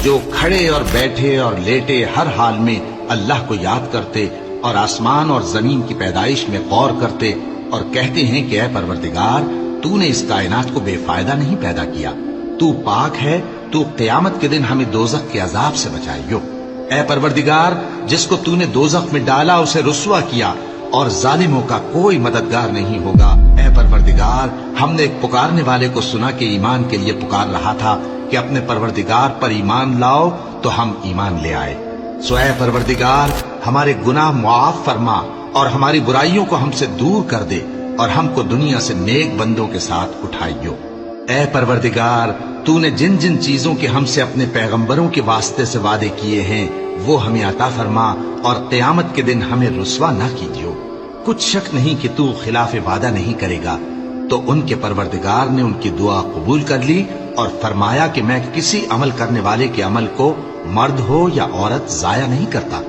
جو کھڑے اور بیٹھے اور لیٹے ہر حال میں اللہ کو یاد کرتے اور آسمان اور زمین کی پیدائش میں غور کرتے اور کہتے ہیں کہ اے پروردگار تو نے اس کائنات کو بے فائدہ نہیں پیدا کیا، تو پاک ہے، تو قیامت کے دن ہمیں دوزخ کے عذاب سے بچائیو۔ اے پروردگار جس کو تو نے دوزخ میں ڈالا اسے رسوا کیا اور ظالموں کا کوئی مددگار نہیں ہوگا۔ اے پروردگار ہم نے ایک پکارنے والے کو سنا کہ ایمان کے لیے پکار رہا تھا کہ اپنے پروردگار پر ایمان لاؤ، تو ہم ایمان لے آئے۔ سو اے پروردگار ہمارے گناہ معاف فرما اور ہماری برائیوں کو ہم سے دور کر دے اور ہم کو دنیا سے نیک بندوں کے ساتھ اٹھائیو۔ اے پروردگار تو نے جن جن چیزوں کے ہم سے اپنے پیغمبروں کے واسطے سے وعدے کیے ہیں وہ ہمیں عطا فرما اور قیامت کے دن ہمیں رسوا نہ کیجیو۔ کچھ شک نہیں کہ تو خلاف وعدہ نہیں کرے گا۔ تو ان کے پروردگار نے ان کی دعا قبول کر لی اور فرمایا کہ میں کسی عمل کرنے والے کے عمل کو مرد ہو یا عورت ضائع نہیں کرتا۔